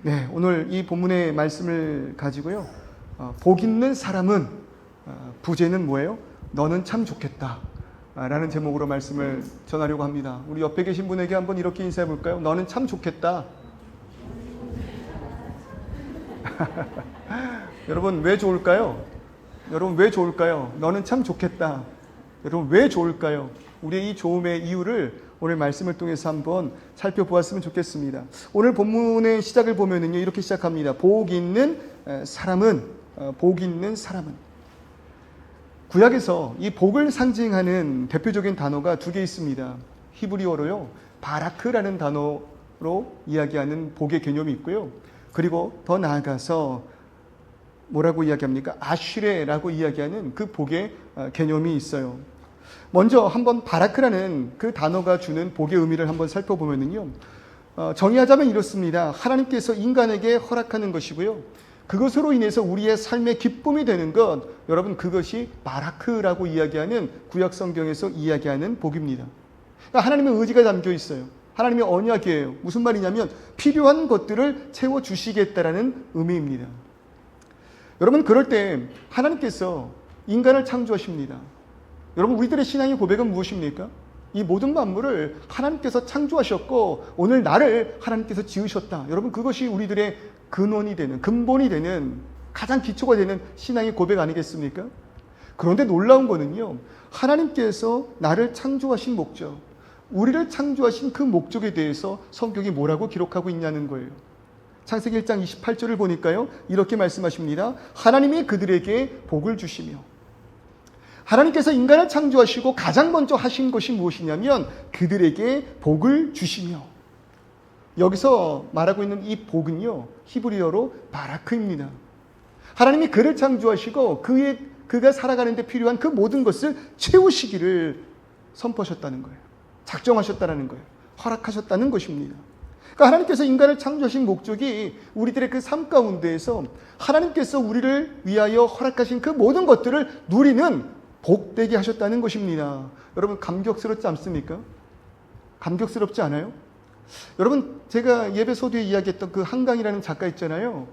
네, 오늘 이 본문의 말씀을 가지고요. 복 있는 사람은, 부제는 뭐예요? 너는 참 좋겠다 라는 제목으로 말씀을 전하려고 합니다. 우리 옆에 계신 분에게 한번 이렇게 인사해 볼까요? 너는 참 좋겠다. 여러분 왜 좋을까요? 여러분 왜 좋을까요? 너는 참 좋겠다. 여러분 왜 좋을까요? 우리의 이 좋음의 이유를 오늘 말씀을 통해서 한번 살펴보았으면 좋겠습니다. 오늘 본문의 시작을 보면은요, 이렇게 시작합니다. 복 있는 사람은, 복 있는 사람은. 구약에서 이 복을 상징하는 대표적인 단어가 두 개 있습니다. 히브리어로요, 바라크라는 단어로 이야기하는 복의 개념이 있고요. 그리고 더 나아가서 뭐라고 이야기합니까? 아슈레라고 이야기하는 그 복의 개념이 있어요. 먼저 한번 바라크라는 그 단어가 주는 복의 의미를 한번 살펴보면요, 정의하자면 이렇습니다. 하나님께서 인간에게 허락하는 것이고요, 그것으로 인해서 우리의 삶의 기쁨이 되는 것, 여러분 그것이 바라크라고 이야기하는 구약 성경에서 이야기하는 복입니다. 그러니까 하나님의 의지가 담겨 있어요. 하나님의 언약이에요. 무슨 말이냐면 필요한 것들을 채워주시겠다라는 의미입니다. 여러분 그럴 때 하나님께서 인간을 창조하십니다. 여러분 우리들의 신앙의 고백은 무엇입니까? 이 모든 만물을 하나님께서 창조하셨고 오늘 나를 하나님께서 지으셨다. 여러분 그것이 우리들의 근원이 되는, 근본이 되는, 가장 기초가 되는 신앙의 고백 아니겠습니까? 그런데 놀라운 거는요, 하나님께서 나를 창조하신 목적, 우리를 창조하신 그 목적에 대해서 성경이 뭐라고 기록하고 있냐는 거예요. 창세기 1장 28절을 보니까요, 이렇게 말씀하십니다. 하나님이 그들에게 복을 주시며, 하나님께서 인간을 창조하시고 가장 먼저 하신 것이 무엇이냐면 그들에게 복을 주시며, 여기서 말하고 있는 이 복은요, 히브리어로 바라크입니다. 하나님이 그를 창조하시고 그가 살아가는 데 필요한 그 모든 것을 채우시기를 선포하셨다는 거예요. 작정하셨다는 거예요. 허락하셨다는 것입니다. 그러니까 하나님께서 인간을 창조하신 목적이 우리들의 그 삶 가운데에서 하나님께서 우리를 위하여 허락하신 그 모든 것들을 누리는 복되게 하셨다는 것입니다. 여러분 감격스럽지 않습니까? 감격스럽지 않아요? 여러분 제가 예배 소두에 이야기했던 그 한강이라는 작가 있잖아요.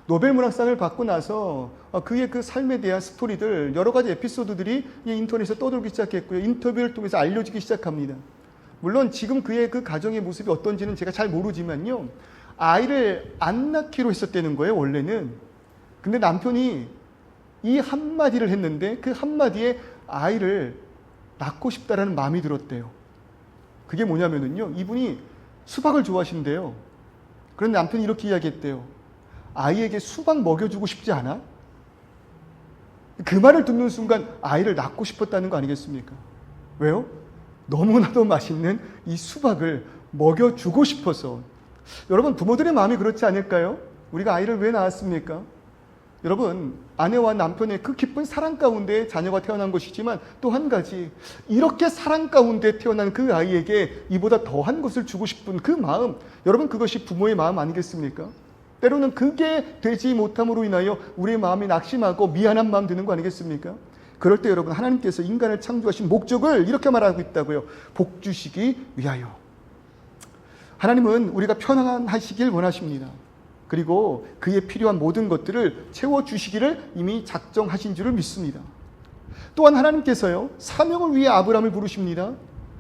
노벨 문학상을 받고 나서 그의 그 삶에 대한 스토리들, 여러 가지 에피소드들이 인터넷에 떠돌기 시작했고요. 인터뷰를 통해서 알려지기 시작합니다. 물론 지금 그의 그 가정의 모습이 어떤지는 제가 잘 모르지만요, 아이를 안 낳기로 했었다는 거예요, 원래는. 근데 남편이 이 한마디를 했는데 그 한마디에 아이를 낳고 싶다라는 마음이 들었대요. 그게 뭐냐면요, 이분이 수박을 좋아하신대요. 그런데 남편이 이렇게 이야기했대요. 아이에게 수박 먹여주고 싶지 않아? 그 말을 듣는 순간 아이를 낳고 싶었다는 거 아니겠습니까? 왜요? 너무나도 맛있는 이 수박을 먹여주고 싶어서. 여러분 부모들의 마음이 그렇지 않을까요? 우리가 아이를 왜 낳았습니까? 여러분 아내와 남편의 그 기쁜 사랑 가운데 자녀가 태어난 것이지만 또 한 가지, 이렇게 사랑 가운데 태어난 그 아이에게 이보다 더한 것을 주고 싶은 그 마음, 여러분 그것이 부모의 마음 아니겠습니까? 때로는 그게 되지 못함으로 인하여 우리의 마음이 낙심하고 미안한 마음 드는 거 아니겠습니까? 그럴 때 여러분 하나님께서 인간을 창조하신 목적을 이렇게 말하고 있다고요. 복 주시기 위하여. 하나님은 우리가 편안하시길 원하십니다. 그리고 그에 필요한 모든 것들을 채워주시기를 이미 작정하신 줄을 믿습니다. 또한 하나님께서요, 사명을 위해 아브라함을 부르십니다.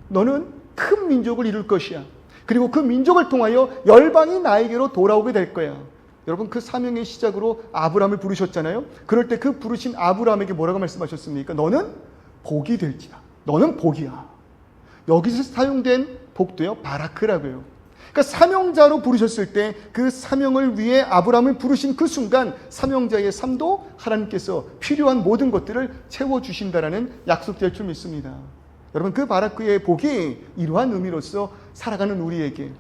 너는 큰 민족을 이룰 것이야. 그리고 그 민족을 통하여 열방이 나에게로 돌아오게 될 거야. 여러분 그 사명의 시작으로 아브라함을 부르셨잖아요. 그럴 때 그 부르신 아브라함에게 뭐라고 말씀하셨습니까? 너는 복이 될지다. 너는 복이야. 여기서 사용된 복도요, 바라크라고요. 그러니까 사명자로 부르셨을 때 그 사명을 위해 아브라함을 부르신 그 순간 사명자의 삶도 하나님께서 필요한 모든 것들을 채워주신다라는 약속될 줄 믿습니다. 여러분 그 바라크의 복이 이러한 의미로서 살아가는 우리에게,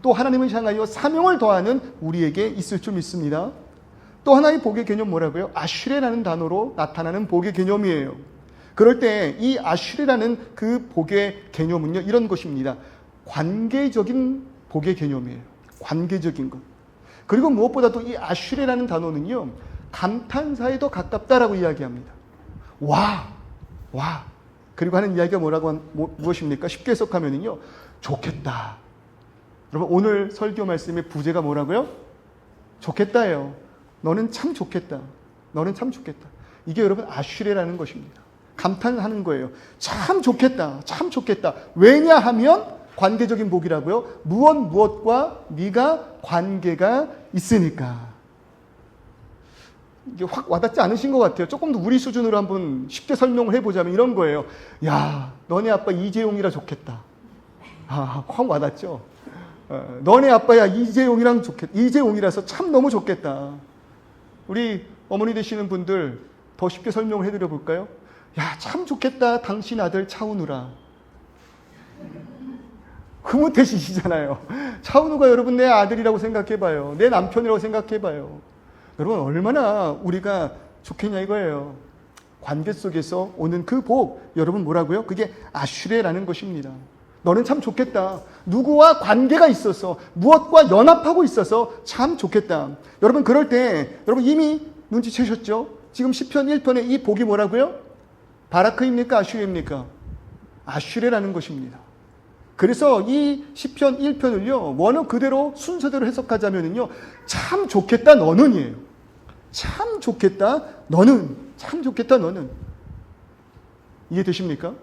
또 하나님을 향하여 사명을 더하는 우리에게 있을 줄 믿습니다. 또 하나의 복의 개념 뭐라고요? 아슈레라는 단어로 나타나는 복의 개념이에요. 그럴 때 이 아슈레라는 그 복의 개념은요, 이런 것입니다. 관계적인 복의 개념이에요. 관계적인 것. 그리고 무엇보다도 이 아슈레라는 단어는요, 감탄사에 더 가깝다라고 이야기합니다. 와. 그리고 하는 이야기가 무엇입니까? 쉽게 해석하면요, 좋겠다. 여러분 오늘 설교 말씀의 부제가 뭐라고요? 좋겠다예요. 너는 참 좋겠다. 너는 참 좋겠다. 이게 여러분 아슈레라는 것입니다. 감탄하는 거예요. 참 좋겠다. 참 좋겠다. 왜냐하면 관계적인 복이라고요. 무엇과 네가 관계가 있으니까. 이게 확 와닿지 않으신 것 같아요. 조금 더 우리 수준으로 한번 쉽게 설명을 해보자면 이런 거예요. 야, 너네 아빠 이재용이라 좋겠다. 확 와닿죠. 너네 아빠야 이재용이랑 좋겠다. 이재용이라서 참 너무 좋겠다. 우리 어머니 되시는 분들 더 쉽게 설명을 해드려 볼까요? 야, 참 좋겠다. 당신 아들 차은우라. 흐뭇해지시잖아요. 차은우가 여러분 내 아들이라고 생각해봐요. 내 남편이라고 생각해봐요. 여러분 얼마나 우리가 좋겠냐 이거예요. 관계 속에서 오는 그 복, 여러분 뭐라고요? 그게 아슈레라는 것입니다. 너는 참 좋겠다. 누구와 관계가 있어서 무엇과 연합하고 있어서 참 좋겠다. 여러분 그럴 때 여러분 이미 눈치채셨죠? 지금 시편 1편의 이 복이 뭐라고요? 바라크입니까? 아슈레입니까? 아슈레라는 것입니다. 그래서 이 시편 1편을요. 원어 그대로 순서대로 해석하자면요. 참 좋겠다 너는이에요. 참 좋겠다 너는. 참 좋겠다 너는. 이해되십니까?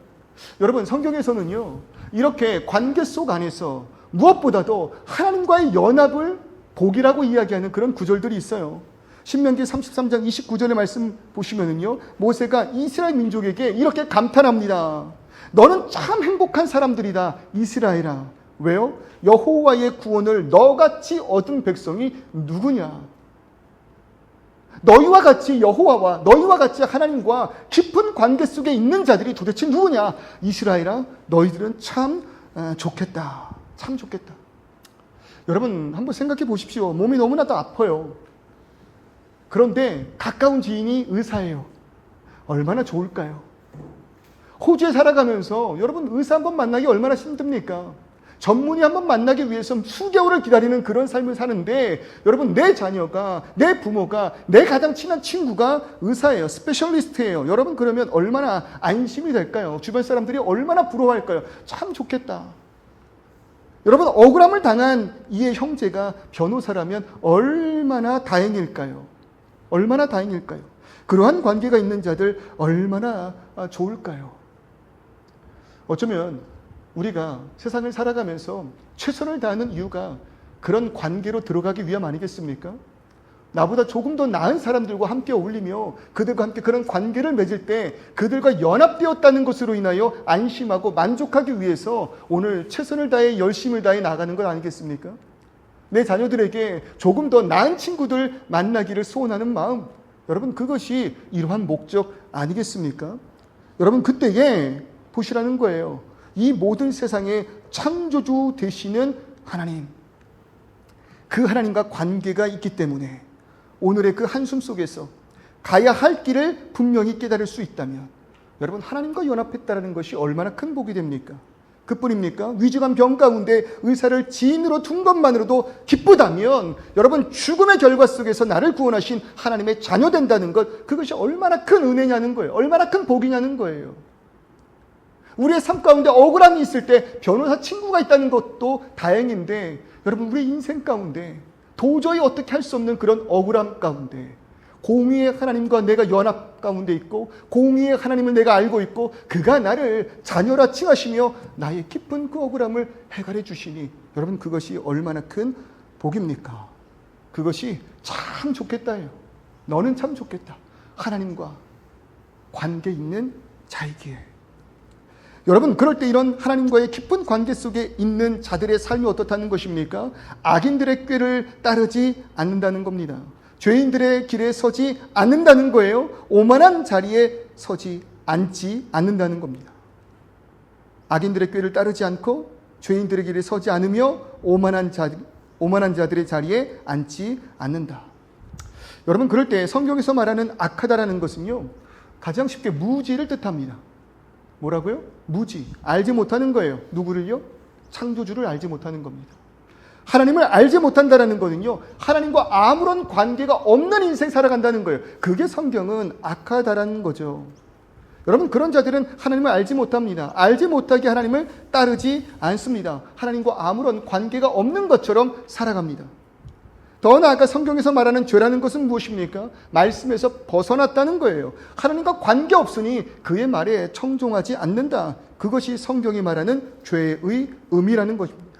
여러분 성경에서는요. 이렇게 관계 속 안에서 무엇보다도 하나님과의 연합을 복이라고 이야기하는 그런 구절들이 있어요. 신명기 33장 29절의 말씀 보시면은요. 모세가 이스라엘 민족에게 이렇게 감탄합니다. 너는 참 행복한 사람들이다. 이스라엘아. 왜요? 여호와의 구원을 너같이 얻은 백성이 누구냐? 너희와 같이 여호와와 너희와 같이 하나님과 깊은 관계 속에 있는 자들이 도대체 누구냐? 이스라엘아, 너희들은 참 좋겠다. 참 좋겠다. 여러분 한번 생각해 보십시오. 몸이 너무나도 아파요. 그런데 가까운 지인이 의사예요. 얼마나 좋을까요? 호주에 살아가면서 여러분 의사 한번 만나기 얼마나 힘듭니까? 전문의 한번 만나기 위해서 수개월을 기다리는 그런 삶을 사는데 여러분 내 자녀가, 내 부모가, 내 가장 친한 친구가 의사예요. 스페셜리스트예요. 여러분 그러면 얼마나 안심이 될까요? 주변 사람들이 얼마나 부러워할까요? 참 좋겠다. 여러분 억울함을 당한 이의 형제가 변호사라면 얼마나 다행일까요? 얼마나 다행일까요? 그러한 관계가 있는 자들 얼마나 좋을까요? 어쩌면 우리가 세상을 살아가면서 최선을 다하는 이유가 그런 관계로 들어가기 위함 아니겠습니까? 나보다 조금 더 나은 사람들과 함께 어울리며 그들과 함께 그런 관계를 맺을 때 그들과 연합되었다는 것으로 인하여 안심하고 만족하기 위해서 오늘 최선을 다해 열심을 다해 나가는 것 아니겠습니까? 내 자녀들에게 조금 더 나은 친구들 만나기를 소원하는 마음, 여러분 그것이 이러한 목적 아니겠습니까? 여러분 그때에 보시라는 거예요. 이 모든 세상의 창조주 되시는 하나님, 그 하나님과 관계가 있기 때문에 오늘의 그 한숨 속에서 가야 할 길을 분명히 깨달을 수 있다면 여러분 하나님과 연합했다는 것이 얼마나 큰 복이 됩니까? 그뿐입니까? 위중한 병 가운데 의사를 지인으로 둔 것만으로도 기쁘다면 여러분 죽음의 결과 속에서 나를 구원하신 하나님의 자녀 된다는 것, 그것이 얼마나 큰 은혜냐는 거예요. 얼마나 큰 복이냐는 거예요. 우리의 삶 가운데 억울함이 있을 때 변호사 친구가 있다는 것도 다행인데 여러분 우리 인생 가운데 도저히 어떻게 할 수 없는 그런 억울함 가운데 공의의 하나님과 내가 연합 가운데 있고 공의의 하나님을 내가 알고 있고 그가 나를 자녀라 칭하시며 나의 깊은 그 억울함을 해결해 주시니 여러분 그것이 얼마나 큰 복입니까? 그것이 참 좋겠다예요. 너는 참 좋겠다. 하나님과 관계 있는 자이기에. 여러분 그럴 때 이런 하나님과의 깊은 관계 속에 있는 자들의 삶이 어떻다는 것입니까? 악인들의 꾀를 따르지 않는다는 겁니다. 죄인들의 길에 서지 않는다는 거예요. 오만한 자리에 서지 앉지 않는다는 겁니다. 악인들의 꾀를 따르지 않고 죄인들의 길에 서지 않으며 오만한 자들의 자리에 앉지 않는다. 여러분 그럴 때 성경에서 말하는 악하다라는 것은요, 가장 쉽게 무지를 뜻합니다. 뭐라고요? 무지. 알지 못하는 거예요. 누구를요? 창조주를 알지 못하는 겁니다. 하나님을 알지 못한다는 거는요, 하나님과 아무런 관계가 없는 인생 살아간다는 거예요. 그게 성경은 악하다라는 거죠. 여러분 그런 자들은 하나님을 알지 못합니다. 알지 못하게 하나님을 따르지 않습니다. 하나님과 아무런 관계가 없는 것처럼 살아갑니다. 더 나아가 성경에서 말하는 죄라는 것은 무엇입니까? 말씀에서 벗어났다는 거예요. 하나님과 관계없으니 그의 말에 청종하지 않는다. 그것이 성경이 말하는 죄의 의미라는 것입니다.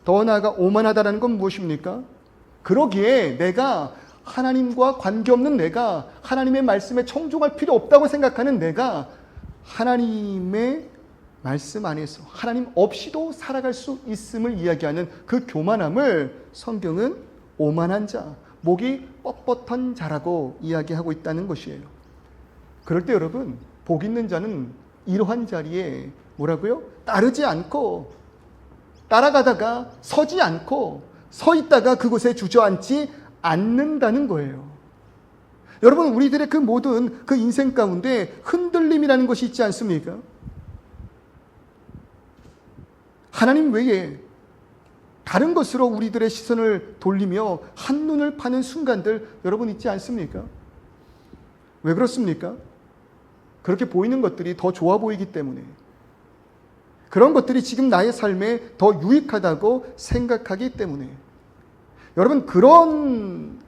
더 나아가 오만하다는 건 무엇입니까? 그러기에 내가 하나님과 관계없는 내가, 하나님의 말씀에 청종할 필요 없다고 생각하는 내가 하나님의 말씀 안에서 하나님 없이도 살아갈 수 있음을 이야기하는 그 교만함을 성경은 오만한 자, 목이 뻣뻣한 자라고 이야기하고 있다는 것이에요. 그럴 때 여러분, 복 있는 자는 이러한 자리에 뭐라고요? 따르지 않고, 따라가다가 서지 않고, 서 있다가 그곳에 주저앉지 않는다는 거예요. 여러분, 우리들의 그 모든 그 인생 가운데 흔들림이라는 것이 있지 않습니까? 하나님 외에 다른 것으로 우리들의 시선을 돌리며 한눈을 파는 순간들 여러분 있지 않습니까? 왜 그렇습니까? 그렇게 보이는 것들이 더 좋아 보이기 때문에, 그런 것들이 지금 나의 삶에 더 유익하다고 생각하기 때문에. 여러분, 그런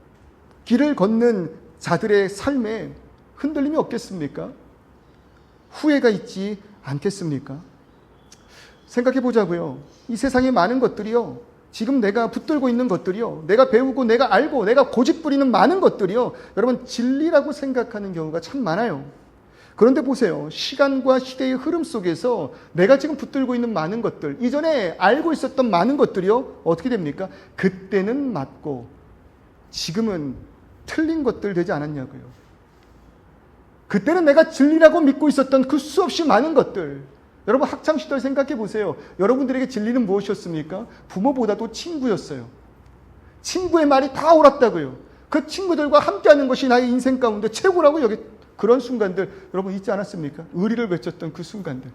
길을 걷는 자들의 삶에 흔들림이 없겠습니까? 후회가 있지 않겠습니까? 생각해 보자고요. 이 세상에 많은 것들이요, 지금 내가 붙들고 있는 것들이요, 내가 배우고 내가 알고 내가 고집부리는 많은 것들이요, 여러분 진리라고 생각하는 경우가 참 많아요. 그런데 보세요. 시간과 시대의 흐름 속에서 내가 지금 붙들고 있는 많은 것들, 이전에 알고 있었던 많은 것들이요, 어떻게 됩니까? 그때는 맞고 지금은 틀린 것들 되지 않았냐고요. 그때는 내가 진리라고 믿고 있었던 그 수없이 많은 것들, 여러분 학창시절 생각해 보세요. 여러분들에게 진리는 무엇이었습니까? 부모보다도 친구였어요. 친구의 말이 다 옳았다고요. 그 친구들과 함께하는 것이 나의 인생 가운데 최고라고 그런 순간들 여러분 있지 않았습니까? 의리를 외쳤던 그 순간들.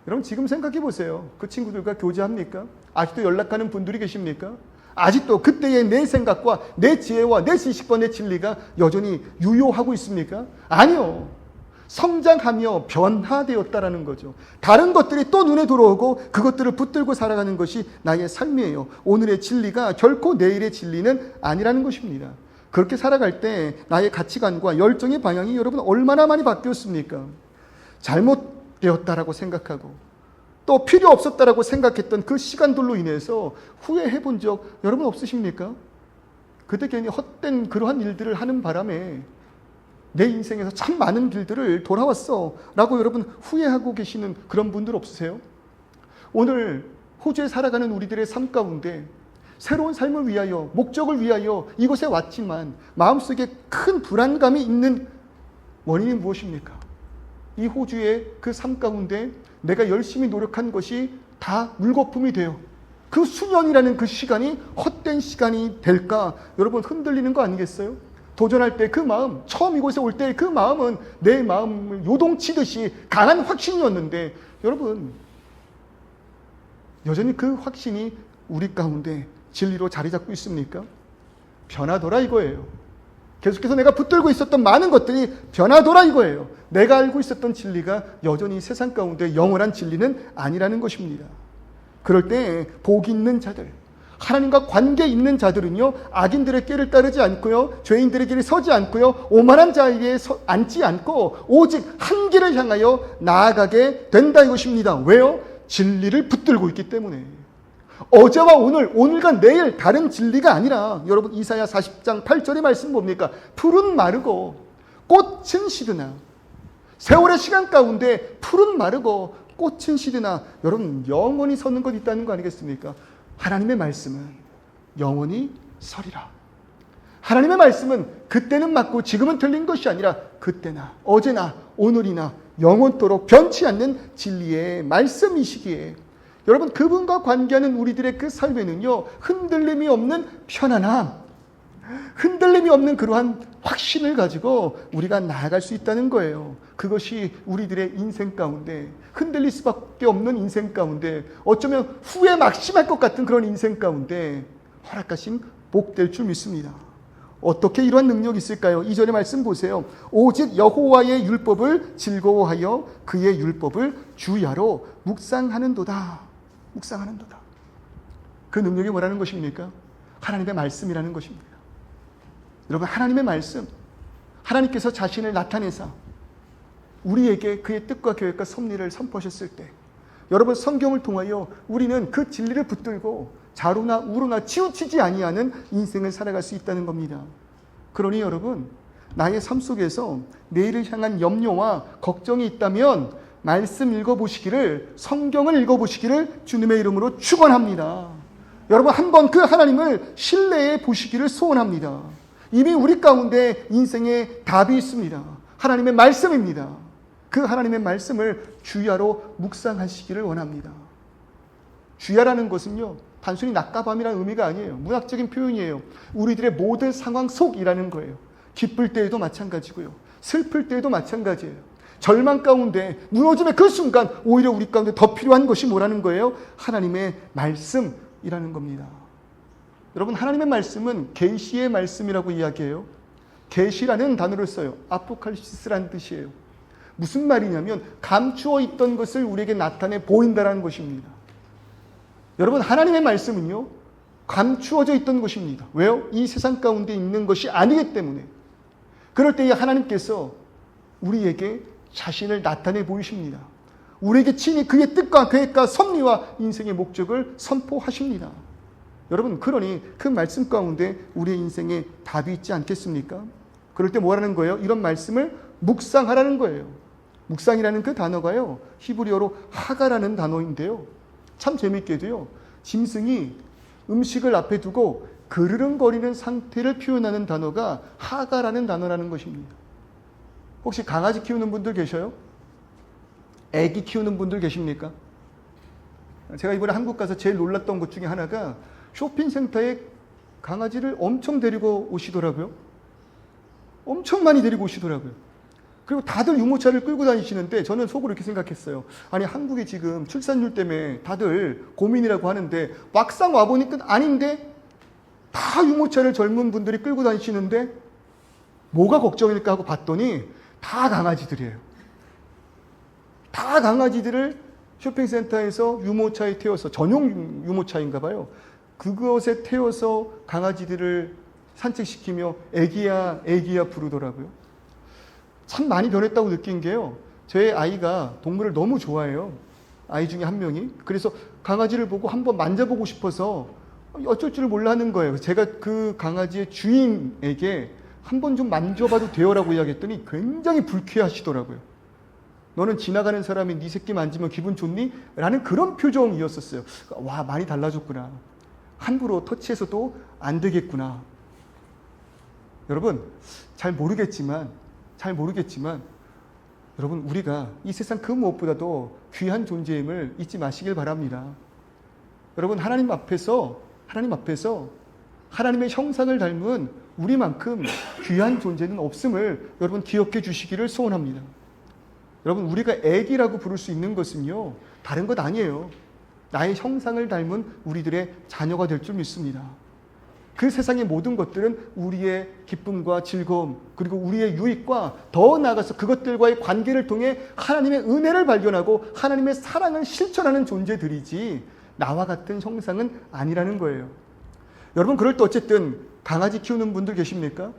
여러분 지금 생각해 보세요. 그 친구들과 교제합니까? 아직도 연락하는 분들이 계십니까? 아직도 그때의 내 생각과 내 지혜와 내 지식과 내 진리가 여전히 유효하고 있습니까? 아니요. 성장하며 변화되었다라는 거죠. 다른 것들이 또 눈에 들어오고 그것들을 붙들고 살아가는 것이 나의 삶이에요. 오늘의 진리가 결코 내일의 진리는 아니라는 것입니다. 그렇게 살아갈 때 나의 가치관과 열정의 방향이 여러분 얼마나 많이 바뀌었습니까? 잘못되었다라고 생각하고 또 필요 없었다라고 생각했던 그 시간들로 인해서 후회해 본 적 여러분 없으십니까? 그때 괜히 헛된 그러한 일들을 하는 바람에 내 인생에서 참 많은 길들을 돌아왔어 라고 여러분 후회하고 계시는 그런 분들 없으세요? 오늘 호주에 살아가는 우리들의 삶 가운데 새로운 삶을 위하여, 목적을 위하여 이곳에 왔지만 마음속에 큰 불안감이 있는 원인이 무엇입니까? 이 호주의 그 삶 가운데 내가 열심히 노력한 것이 다 물거품이 돼요. 그 수년이라는 그 시간이 헛된 시간이 될까? 여러분 흔들리는 거 아니겠어요? 도전할 때 그 마음, 처음 이곳에 올 때 그 마음은 내 마음을 요동치듯이 강한 확신이었는데 여러분 여전히 그 확신이 우리 가운데 진리로 자리 잡고 있습니까? 변하더라 이거예요. 계속해서 내가 붙들고 있었던 많은 것들이 변하더라 이거예요. 내가 알고 있었던 진리가 여전히 세상 가운데 영원한 진리는 아니라는 것입니다. 그럴 때 복 있는 자들, 하나님과 관계 있는 자들은요, 악인들의 길을 따르지 않고요, 죄인들의 길에 서지 않고요, 오만한 자에게 앉지 않고 오직 한 길을 향하여 나아가게 된다 이것입니다. 왜요? 진리를 붙들고 있기 때문에. 어제와 오늘, 오늘과 내일 다른 진리가 아니라 여러분 이사야 40장 8절의 말씀 뭡니까? 풀은 마르고 꽃은 시드나, 세월의 시간 가운데 풀은 마르고 꽃은 시드나 여러분 영원히 서는 것 있다는 거 아니겠습니까? 하나님의 말씀은 영원히 서리라. 하나님의 말씀은 그때는 맞고 지금은 틀린 것이 아니라 그때나 어제나 오늘이나 영원토록 변치 않는 진리의 말씀이시기에 여러분 그분과 관계하는 우리들의 그 삶에는요 흔들림이 없는 편안함, 흔들림이 없는 그러한 확신을 가지고 우리가 나아갈 수 있다는 거예요. 그것이 우리들의 인생 가운데 흔들릴 수밖에 없는 인생 가운데 어쩌면 후회 막심할 것 같은 그런 인생 가운데 허락하신 복될 줄 믿습니다. 어떻게 이러한 능력이 있을까요? 2절의 말씀 보세요. 오직 여호와의 율법을 즐거워하여 그의 율법을 주야로 묵상하는도다. 묵상하는도다. 그 능력이 뭐라는 것입니까? 하나님의 말씀이라는 것입니다. 여러분, 하나님의 말씀, 하나님께서 자신을 나타내사 우리에게 그의 뜻과 계획과 섭리를 선포하셨을 때, 여러분, 성경을 통하여 우리는 그 진리를 붙들고 좌로나 우로나 치우치지 아니하는 인생을 살아갈 수 있다는 겁니다. 그러니 여러분, 나의 삶 속에서 내일을 향한 염려와 걱정이 있다면 말씀 읽어보시기를, 성경을 읽어보시기를 주님의 이름으로 축원합니다. 여러분, 한번 그 하나님을 신뢰해 보시기를 소원합니다. 이미 우리 가운데 인생의 답이 있습니다. 하나님의 말씀입니다. 그 하나님의 말씀을 주야로 묵상하시기를 원합니다. 주야라는 것은요, 단순히 낮과 밤이라는 의미가 아니에요. 문학적인 표현이에요. 우리들의 모든 상황 속이라는 거예요. 기쁠 때에도 마찬가지고요. 슬플 때에도 마찬가지예요. 절망 가운데, 무너짐의 그 순간 오히려 우리 가운데 더 필요한 것이 뭐라는 거예요? 하나님의 말씀이라는 겁니다. 여러분, 하나님의 말씀은 계시의 말씀이라고 이야기해요. 계시라는 단어를 써요. 아포칼립시스라는 뜻이에요. 무슨 말이냐면 감추어 있던 것을 우리에게 나타내 보인다라는 것입니다. 여러분, 하나님의 말씀은요, 감추어져 있던 것입니다. 왜요? 이 세상 가운데 있는 것이 아니기 때문에. 그럴 때에 하나님께서 우리에게 자신을 나타내 보이십니다. 우리에게 친히 그의 뜻과 계획과 섭리와 인생의 목적을 선포하십니다. 여러분, 그러니 그 말씀 가운데 우리의 인생에 답이 있지 않겠습니까? 그럴 때 뭐라는 거예요? 이런 말씀을 묵상하라는 거예요. 묵상이라는 그 단어가요, 히브리어로 하가라는 단어인데요, 참 재밌게도요, 짐승이 음식을 앞에 두고 그르릉거리는 상태를 표현하는 단어가 하가라는 단어라는 것입니다. 혹시 강아지 키우는 분들 계셔요? 애기 키우는 분들 계십니까? 제가 이번에 한국 가서 제일 놀랐던 것 중에 하나가 쇼핑센터에 강아지를 엄청 데리고 오시더라고요. 엄청 많이 데리고 오시더라고요. 그리고 다들 유모차를 끌고 다니시는데 저는 속으로 이렇게 생각했어요. 아니, 한국이 지금 출산율 때문에 다들 고민이라고 하는데 막상 와보니까 아닌데 다 유모차를 젊은 분들이 끌고 다니시는데 뭐가 걱정일까 하고 봤더니 다 강아지들이에요. 다 강아지들을 쇼핑센터에서 유모차에 태워서, 전용 유모차인가 봐요. 그것에 태워서 강아지들을 산책시키며 애기야 애기야 부르더라고요. 참 많이 변했다고 느낀 게요, 제 아이가 동물을 너무 좋아해요. 아이 중에 한 명이. 그래서 강아지를 보고 한번 만져보고 싶어서 어쩔 줄 몰라 하는 거예요. 제가 그 강아지의 주인에게 한번 좀 만져봐도 돼요라고 이야기했더니 굉장히 불쾌하시더라고요. 너는 지나가는 사람이 네 새끼 만지면 기분 좋니? 라는 그런 표정이었었어요. 와, 많이 달라졌구나. 함부로 터치해서도 안 되겠구나. 여러분, 잘 모르겠지만 여러분, 우리가 이 세상 그 무엇보다도 귀한 존재임을 잊지 마시길 바랍니다. 여러분, 하나님 앞에서 하나님의 형상을 닮은 우리만큼 귀한 존재는 없음을 여러분 기억해 주시기를 소원합니다. 여러분, 우리가 애기라고 부를 수 있는 것은요, 다른 것 아니에요. 나의 형상을 닮은 우리들의 자녀가 될 줄 믿습니다. 그 세상의 모든 것들은 우리의 기쁨과 즐거움, 그리고 우리의 유익과 더 나아가서 그것들과의 관계를 통해 하나님의 은혜를 발견하고 하나님의 사랑을 실천하는 존재들이지 나와 같은 형상은 아니라는 거예요. 여러분, 그럴 때 어쨌든 강아지 키우는 분들 계십니까?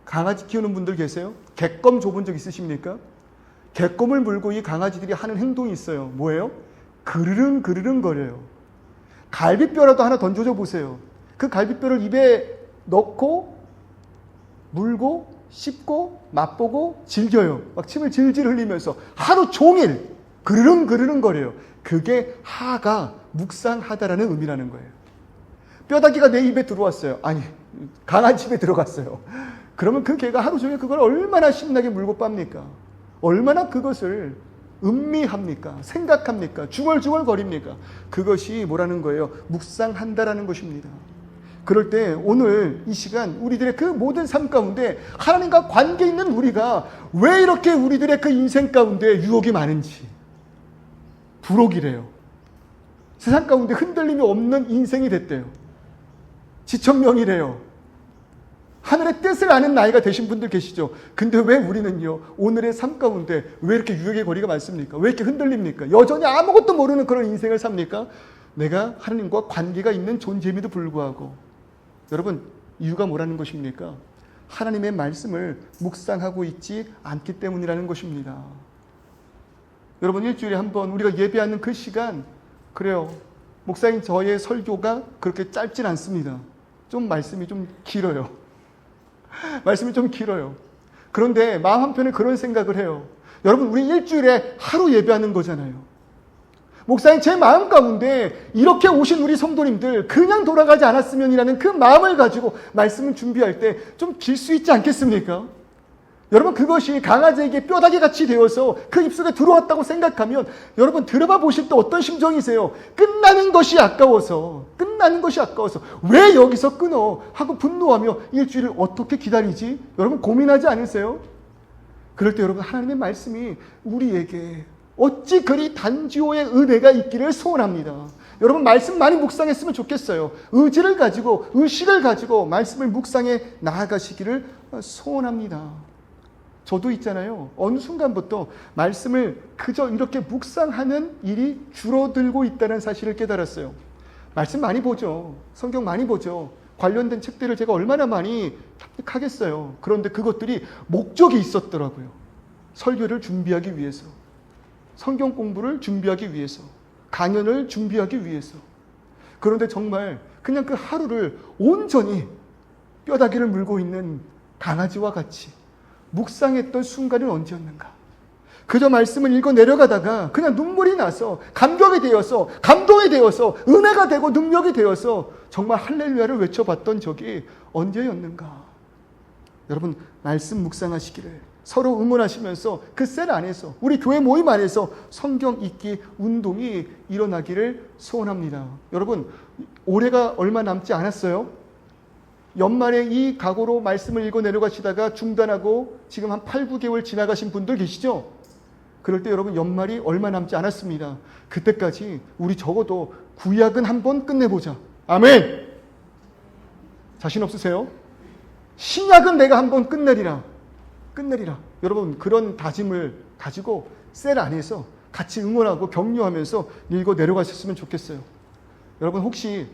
강아지 키우는 분들 계세요? 객검 줘본 적 있으십니까? 객검을 물고 이 강아지들이 하는 행동이 있어요. 뭐예요? 그르릉 그르릉 거려요. 갈비뼈라도 하나 던져줘 보세요. 그 갈비뼈를 입에 넣고 물고 씹고 맛보고 즐겨요. 막 침을 질질 흘리면서 하루 종일 그르릉 그르릉 거려요. 그게 하가 묵상하다라는 의미라는 거예요. 뼈다귀가 내 입에 들어왔어요. 아니, 강아지 입에 들어갔어요. 그러면 그 개가 하루 종일 그걸 얼마나 신나게 물고 빱니까? 얼마나 그것을 음미합니까? 생각합니까? 중얼중얼거립니까? 그것이 뭐라는 거예요? 묵상한다라는 것입니다. 그럴 때 오늘 이 시간 우리들의 그 모든 삶 가운데 하나님과 관계 있는 우리가 왜 이렇게 우리들의 그 인생 가운데 유혹이 많은지 부록이래요. 세상 가운데 흔들림이 없는 인생이 됐대요. 지천명이래요. 하늘의 뜻을 아는 나이가 되신 분들 계시죠? 근데 왜 우리는요, 오늘의 삶 가운데 왜 이렇게 유혹의 거리가 많습니까? 왜 이렇게 흔들립니까? 여전히 아무것도 모르는 그런 인생을 삽니까? 내가 하나님과 관계가 있는 존재임에도 불구하고 여러분 이유가 뭐라는 것입니까? 하나님의 말씀을 묵상하고 있지 않기 때문이라는 것입니다. 여러분 일주일에 한 번 우리가 예배하는 그 시간 그래요. 목사님 저의 설교가 그렇게 짧진 않습니다. 좀 말씀이 좀 길어요. 말씀이 좀 길어요. 그런데 마음 한편에 그런 생각을 해요. 여러분 우리 일주일에 하루 예배하는 거잖아요. 목사님 제 마음 가운데 이렇게 오신 우리 성도님들 그냥 돌아가지 않았으면이라는 그 마음을 가지고 말씀을 준비할 때 좀 길 수 있지 않겠습니까? 여러분 그것이 강아지에게 뼈다귀 같이 되어서 그 입속에 들어왔다고 생각하면 여러분 들어봐 보실 때 어떤 심정이세요? 끝나는 것이 아까워서 왜 여기서 끊어? 하고 분노하며 일주일을 어떻게 기다리지? 여러분 고민하지 않으세요? 그럴 때 여러분 하나님의 말씀이 우리에게 어찌 그리 단지오의 은혜가 있기를 소원합니다. 여러분 말씀 많이 묵상했으면 좋겠어요. 의지를 가지고 의식을 가지고 말씀을 묵상해 나아가시기를 소원합니다. 저도 있잖아요. 어느 순간부터 말씀을 그저 이렇게 묵상하는 일이 줄어들고 있다는 사실을 깨달았어요. 말씀 많이 보죠. 성경 많이 보죠. 관련된 책들을 제가 얼마나 많이 탐닉하겠어요. 그런데 그것들이 목적이 있었더라고요. 설교를 준비하기 위해서, 성경 공부를 준비하기 위해서, 강연을 준비하기 위해서. 그런데 정말 그냥 그 하루를 온전히 뼈다귀를 물고 있는 강아지와 같이 묵상했던 순간은 언제였는가? 그저 말씀을 읽어 내려가다가 그냥 눈물이 나서 감격이 되어서 감동이 되어서 은혜가 되고 능력이 되어서 정말 할렐루야를 외쳐봤던 적이 언제였는가? 여러분 말씀 묵상하시기를 서로 응원하시면서 그 셀 안에서 우리 교회 모임 안에서 성경 읽기 운동이 일어나기를 소원합니다. 여러분 올해가 얼마 남지 않았어요. 연말에 이 각오로 말씀을 읽어 내려가시다가 중단하고 지금 한 8, 9개월 지나가신 분들 계시죠? 그럴 때 여러분 연말이 얼마 남지 않았습니다. 그때까지 우리 적어도 구약은 한번 끝내보자. 아멘! 자신 없으세요? 신약은 내가 한번 끝내리라. 여러분 그런 다짐을 가지고 셀 안에서 같이 응원하고 격려하면서 읽어 내려가셨으면 좋겠어요. 여러분 혹시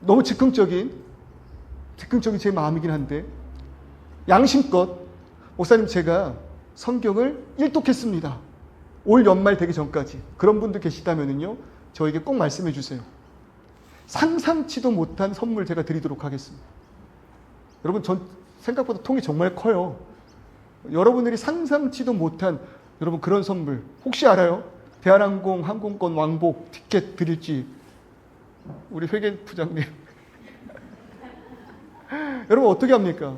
너무 즉흥적인 제 마음이긴 한데 양심껏 목사님 제가 성경을 일독했습니다. 올 연말 되기 전까지 그런 분들 계시다면요 저에게 꼭 말씀해 주세요. 상상치도 못한 선물 제가 드리도록 하겠습니다. 여러분 전 생각보다 통이 정말 커요. 여러분들이 상상치도 못한 여러분 그런 선물 혹시 알아요? 대한항공 항공권 왕복 티켓 드릴지 우리 회계부장님 여러분 어떻게 합니까?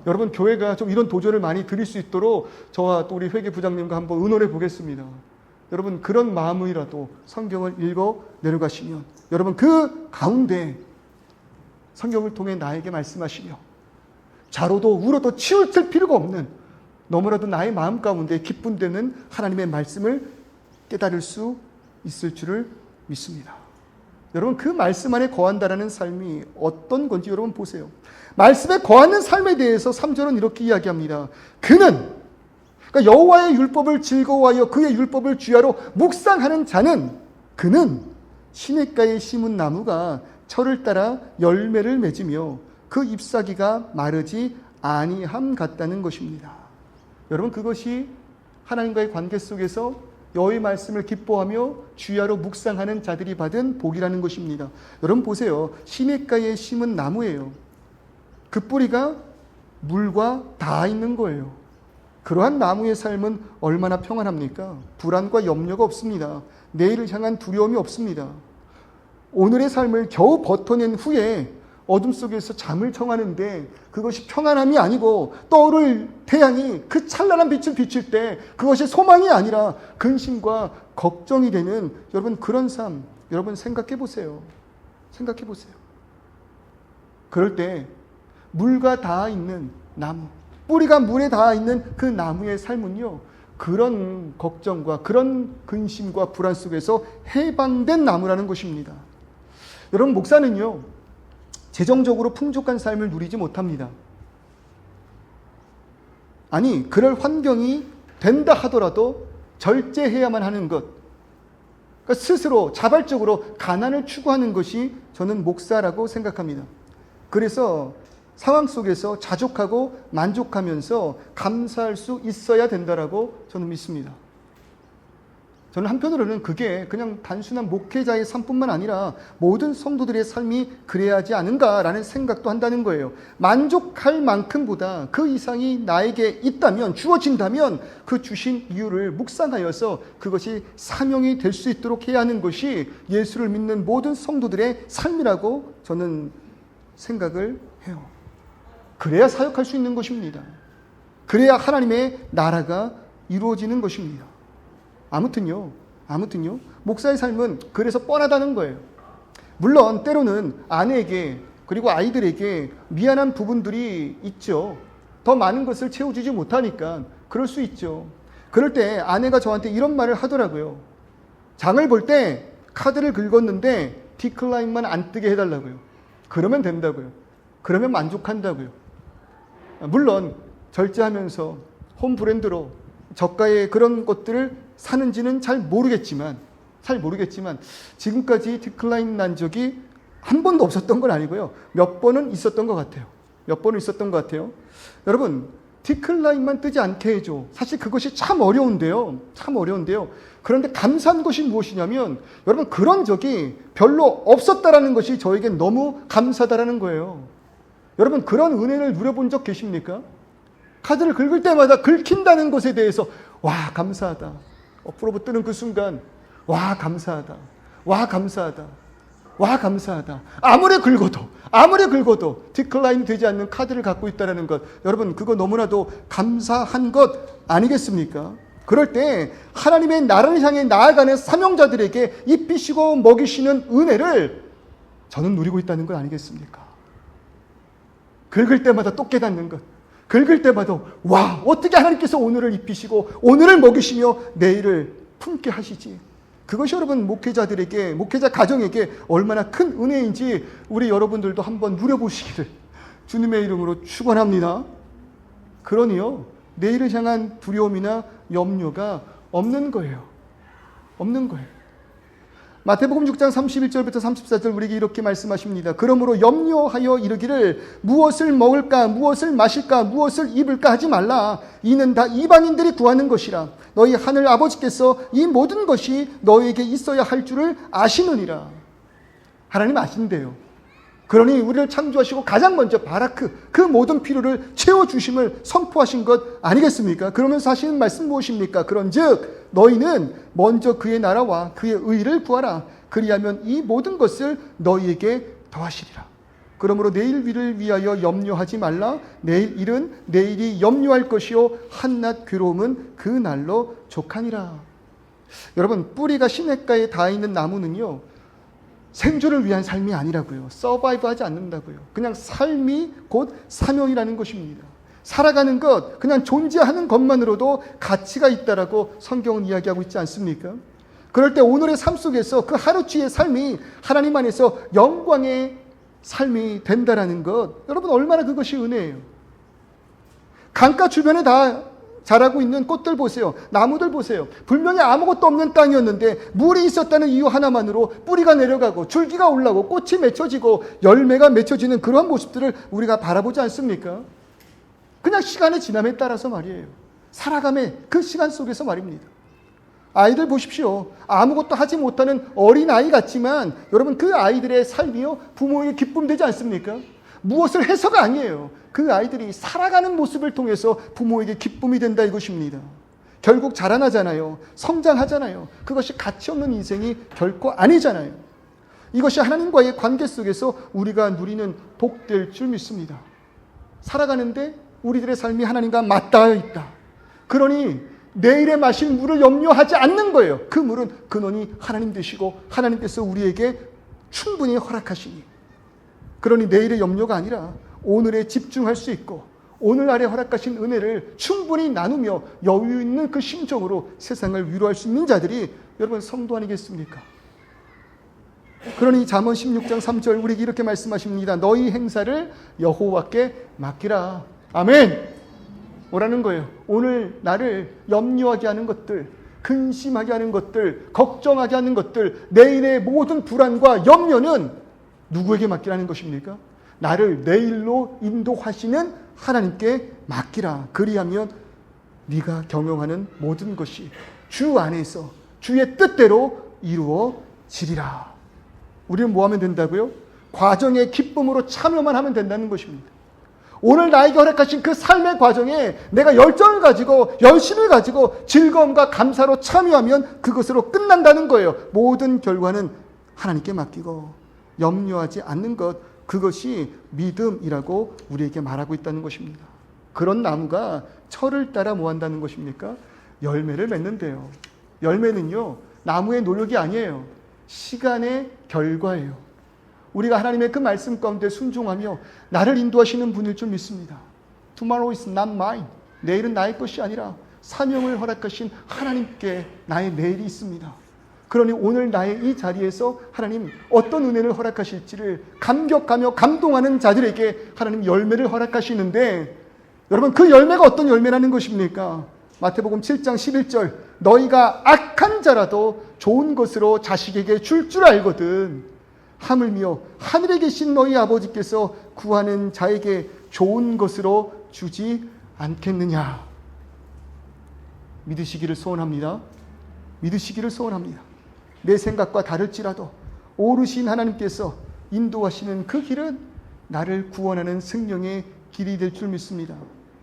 여러분 교회가 좀 이런 도전을 많이 드릴 수 있도록 저와 또 우리 회계부장님과 한번 의논해 보겠습니다. 여러분 그런 마음이라도 성경을 읽어 내려가시면 여러분 그 가운데 성경을 통해 나에게 말씀하시며 좌로도 우로도 치우칠 필요가 없는 너무나도 나의 마음 가운데 기쁜 데는 하나님의 말씀을 깨달을 수 있을 줄을 믿습니다. 여러분 그 말씀 안에 거한다라는 삶이 어떤 건지 여러분 보세요. 말씀에 거하는 삶에 대해서 3절은 이렇게 이야기합니다. 그는 그러니까 여호와의 율법을 즐거워하여 그의 율법을 주야로 묵상하는 자는 그는 시냇가에 심은 나무가 철을 따라 열매를 맺으며 그 잎사귀가 마르지 아니함 같다는 것입니다. 여러분 그것이 하나님과의 관계 속에서 여호와의 말씀을 기뻐하며 주야로 묵상하는 자들이 받은 복이라는 것입니다. 여러분 보세요. 시냇가에 심은 나무예요. 그 뿌리가 물과 닿아 있는 거예요. 그러한 나무의 삶은 얼마나 평안합니까? 불안과 염려가 없습니다. 내일을 향한 두려움이 없습니다. 오늘의 삶을 겨우 버텨낸 후에 어둠 속에서 잠을 청하는데 그것이 평안함이 아니고 떠오를 태양이 그 찬란한 빛을 비칠 때 그것이 소망이 아니라 근심과 걱정이 되는 여러분 그런 삶 여러분 생각해 보세요. 그럴 때 물과 닿아 있는 나무 뿌리가 물에 닿아 있는 그 나무의 삶은요 그런 걱정과 그런 근심과 불안 속에서 해방된 나무라는 것입니다. 여러분 목사는요 재정적으로 풍족한 삶을 누리지 못합니다. 아니 그럴 환경이 된다 하더라도 절제해야만 하는 것 그러니까 스스로 자발적으로 가난을 추구하는 것이 저는 목사라고 생각합니다. 그래서 상황 속에서 자족하고 만족하면서 감사할 수 있어야 된다라고 저는 믿습니다. 저는 한편으로는 그게 그냥 단순한 목회자의 삶뿐만 아니라 모든 성도들의 삶이 그래야 하지 않은가라는 생각도 한다는 거예요. 만족할 만큼보다 그 이상이 나에게 있다면, 주어진다면 그 주신 이유를 묵상하여서 그것이 사명이 될 수 있도록 해야 하는 것이 예수를 믿는 모든 성도들의 삶이라고 저는 생각을 해요. 그래야 사역할 수 있는 것입니다. 그래야 하나님의 나라가 이루어지는 것입니다. 아무튼요, 목사의 삶은 그래서 뻔하다는 거예요. 물론 때로는 아내에게 그리고 아이들에게 미안한 부분들이 있죠. 더 많은 것을 채워주지 못하니까 그럴 수 있죠. 그럴 때 아내가 저한테 이런 말을 하더라고요. 장을 볼 때 카드를 긁었는데 디클라인만 안 뜨게 해달라고요. 그러면 된다고요. 그러면 만족한다고요. 물론 절제하면서 홈 브랜드로 저가의 그런 것들을 사는지는 잘 모르겠지만 지금까지 디클라인 난 적이 한 번도 없었던 건 아니고요. 몇 번은 있었던 것 같아요. 여러분, 디클라인만 뜨지 않게 해줘. 사실 그것이 참 어려운데요. 그런데 감사한 것이 무엇이냐면 여러분, 그런 적이 별로 없었다라는 것이 저에겐 너무 감사하다라는 거예요. 여러분, 그런 은혜를 누려본 적 계십니까? 카드를 긁을 때마다 긁힌다는 것에 대해서 와, 감사하다. 프로브 뜨는 그 순간 와, 감사하다. 아무리 긁어도 디클라인 되지 않는 카드를 갖고 있다는 것, 여러분, 그거 너무나도 감사한 것 아니겠습니까? 그럴 때 하나님의 나라를 향해 나아가는 사명자들에게 입히시고 먹이시는 은혜를 저는 누리고 있다는 것 아니겠습니까? 긁을 때마다 또 깨닫는 것, 긁을 때마다 와, 어떻게 하나님께서 오늘을 입히시고 오늘을 먹이시며 내일을 품게 하시지. 그것이 여러분, 목회자들에게, 목회자 가정에게 얼마나 큰 은혜인지 우리 여러분들도 한번 누려보시기를 주님의 이름으로 축원합니다. 그러니요, 내일을 향한 두려움이나 염려가 없는 거예요. 마태복음 6장 31절부터 34절 우리에게 이렇게 말씀하십니다. 그러므로 염려하여 이르기를 무엇을 먹을까, 무엇을 마실까, 무엇을 입을까 하지 말라. 이는 다 이방인들이 구하는 것이라. 너희 하늘 아버지께서 이 모든 것이 너희에게 있어야 할 줄을 아시느니라. 하나님 아신대요. 그러니 우리를 창조하시고 가장 먼저 바라크, 그 모든 필요를 채워주심을 선포하신 것 아니겠습니까? 그러면서 하시는 말씀 무엇입니까? 그런즉 너희는 먼저 그의 나라와 그의 의를 구하라. 그리하면 이 모든 것을 너희에게 더하시리라. 그러므로 내일 일을 위하여 염려하지 말라. 내일 일은 내일이 염려할 것이요 한낱 괴로움은 그 날로 족하니라. 여러분, 뿌리가 시냇가에 닿아 있는 나무는요, 생존을 위한 삶이 아니라고요. 서바이브하지 않는다고요. 그냥 삶이 곧 사명이라는 것입니다. 살아가는 것, 그냥 존재하는 것만으로도 가치가 있다라고 성경은 이야기하고 있지 않습니까? 그럴 때 오늘의 삶 속에서 그 하루치의 삶이 하나님 안에서 영광의 삶이 된다라는 것, 여러분, 얼마나 그것이 은혜예요. 강가 주변에 다 자라고 있는 꽃들 보세요. 나무들 보세요. 분명히 아무것도 없는 땅이었는데 물이 있었다는 이유 하나만으로 뿌리가 내려가고 줄기가 올라오고 꽃이 맺혀지고 열매가 맺혀지는 그러한 모습들을 우리가 바라보지 않습니까? 그냥 시간의 지남에 따라서 말이에요. 살아감의 그 시간 속에서 말입니다. 아이들 보십시오. 아무것도 하지 못하는 어린아이 같지만 여러분, 그 아이들의 삶이요, 부모에게 기쁨 되지 않습니까? 무엇을 해서가 아니에요. 그 아이들이 살아가는 모습을 통해서 부모에게 기쁨이 된다 이것입니다. 결국 자라나잖아요. 성장하잖아요. 그것이 가치 없는 인생이 결코 아니잖아요. 이것이 하나님과의 관계 속에서 우리가 누리는 복될 줄 믿습니다. 살아가는데 우리들의 삶이 하나님과 맞닿아 있다. 그러니 내일에 마실 물을 염려하지 않는 거예요. 그 물은 근원이 하나님 되시고 하나님께서 우리에게 충분히 허락하시니, 그러니 내일의 염려가 아니라 오늘에 집중할 수 있고 오늘 아래 허락하신 은혜를 충분히 나누며 여유 있는 그 심정으로 세상을 위로할 수 있는 자들이 여러분, 성도 아니겠습니까? 그러니 잠언 16장 3절 우리에게 이렇게 말씀하십니다. 너희 행사를 여호와께 맡기라. 아멘. 뭐라는 거예요? 오늘 나를 염려하게 하는 것들, 근심하게 하는 것들, 걱정하게 하는 것들, 내일의 모든 불안과 염려는 누구에게 맡기라는 것입니까? 나를 내일로 인도하시는 하나님께 맡기라. 그리하면 네가 경영하는 모든 것이 주 안에서 주의 뜻대로 이루어지리라. 우리는 뭐 하면 된다고요? 과정의 기쁨으로 참여만 하면 된다는 것입니다. 오늘 나에게 허락하신 그 삶의 과정에 내가 열정을 가지고 열심을 가지고 즐거움과 감사로 참여하면 그것으로 끝난다는 거예요. 모든 결과는 하나님께 맡기고 염려하지 않는 것, 그것이 믿음이라고 우리에게 말하고 있다는 것입니다. 그런 나무가 철을 따라 뭐 한다는 것입니까? 열매를 맺는데요. 열매는요, 나무의 노력이 아니에요. 시간의 결과예요. 우리가 하나님의 그 말씀 가운데 순종하며 나를 인도하시는 분일 줄 믿습니다. Tomorrow is not mine. 내일은 나의 것이 아니라 사명을 허락하신 하나님께 나의 내일이 있습니다. 그러니 오늘 나의 이 자리에서 하나님 어떤 은혜를 허락하실지를 감격하며 감동하는 자들에게 하나님 열매를 허락하시는데, 여러분 그 열매가 어떤 열매라는 것입니까? 마태복음 7장 11절, 너희가 악한 자라도 좋은 것으로 자식에게 줄 줄 알거든 하물며 하늘에 계신 너희 아버지께서 구하는 자에게 좋은 것으로 주지 않겠느냐. 믿으시기를 소원합니다. 믿으시기를 소원합니다. 내 생각과 다를지라도 오르신 하나님께서 인도하시는 그 길은 나를 구원하는 생명의 길이 될 줄 믿습니다.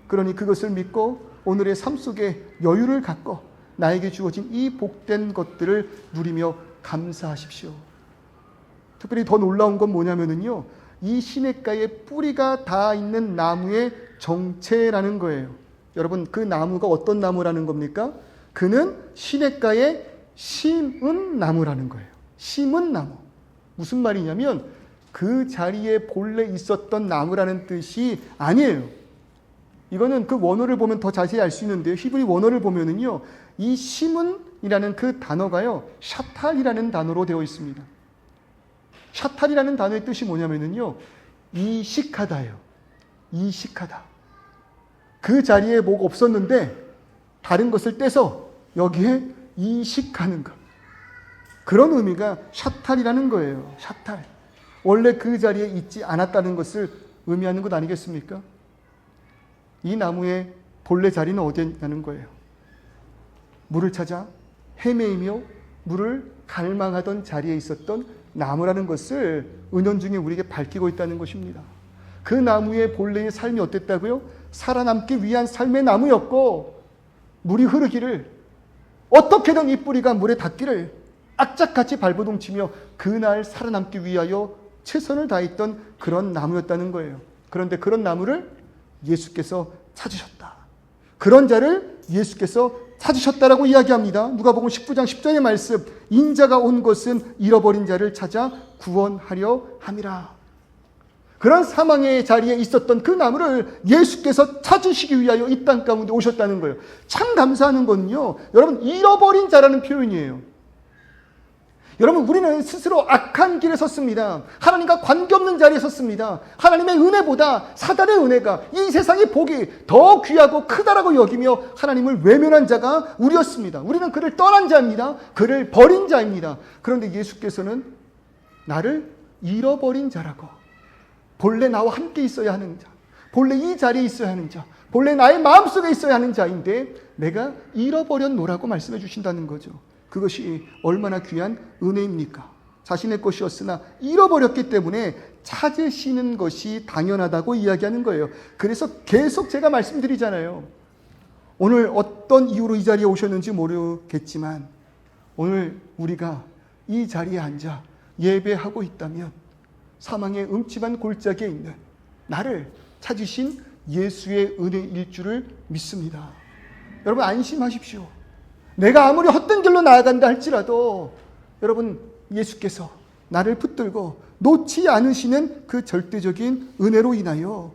그러니 그것을 믿고 오늘의 삶 속에 여유를 갖고 나에게 주어진 이 복된 것들을 누리며 감사하십시오. 특별히 더 놀라운 건 뭐냐면요, 이 시냇가에 뿌리가 닿아 있는 나무의 정체라는 거예요. 여러분 그 나무가 어떤 나무라는 겁니까? 그는 시냇가에 심은 나무라는 거예요. 심은 나무. 무슨 말이냐면 그 자리에 본래 있었던 나무라는 뜻이 아니에요. 이거는 그 원어를 보면 더 자세히 알 수 있는데요. 히브리 원어를 보면은요, 이 심은이라는 그 단어가요, 샤탈이라는 단어로 되어 있습니다. 샤탈이라는 단어의 뜻이 뭐냐면요, 이식하다예요. 이식하다. 그 자리에 뭐가 없었는데 다른 것을 떼서 여기에 이식하는 것. 그런 의미가 샤탈이라는 거예요. 샤탈. 원래 그 자리에 있지 않았다는 것을 의미하는 것 아니겠습니까? 이 나무의 본래 자리는 어디냐는 거예요. 물을 찾아 헤매이며 물을 갈망하던 자리에 있었던 나무라는 것을 은연중에 우리에게 밝히고 있다는 것입니다. 그 나무의 본래의 삶이 어땠다고요? 살아남기 위한 삶의 나무였고, 물이 흐르기를, 어떻게든 이 뿌리가 물에 닿기를 악착같이 발버둥치며 그날 살아남기 위하여 최선을 다했던 그런 나무였다는 거예요. 그런데 그런 나무를 예수께서 찾으셨다. 그런 자를 예수께서 찾으셨다라고 이야기합니다. 누가복음 19장 10절의 말씀, 인자가 온 것은 잃어버린 자를 찾아 구원하려 함이라. 그런 사망의 자리에 있었던 그 나무를 예수께서 찾으시기 위하여 이 땅 가운데 오셨다는 거예요. 참 감사하는 건요, 여러분, 잃어버린 자라는 표현이에요. 여러분, 우리는 스스로 악한 길에 섰습니다. 하나님과 관계없는 자리에 섰습니다. 하나님의 은혜보다 사단의 은혜가, 이 세상의 복이 더 귀하고 크다라고 여기며 하나님을 외면한 자가 우리였습니다. 우리는 그를 떠난 자입니다. 그를 버린 자입니다. 그런데 예수께서는 나를 잃어버린 자라고, 본래 나와 함께 있어야 하는 자, 본래 이 자리에 있어야 하는 자, 본래 나의 마음속에 있어야 하는 자인데 내가 잃어버렸노라고 말씀해 주신다는 거죠. 그것이 얼마나 귀한 은혜입니까? 자신의 것이었으나 잃어버렸기 때문에 찾으시는 것이 당연하다고 이야기하는 거예요. 그래서 계속 제가 말씀드리잖아요. 오늘 어떤 이유로 이 자리에 오셨는지 모르겠지만 오늘 우리가 이 자리에 앉아 예배하고 있다면 사망의 음침한 골짜기에 있는 나를 찾으신 예수의 은혜일 줄을 믿습니다. 여러분 안심하십시오. 내가 아무리 헛된 길로 나아간다 할지라도 여러분 예수께서 나를 붙들고 놓지 않으시는 그 절대적인 은혜로 인하여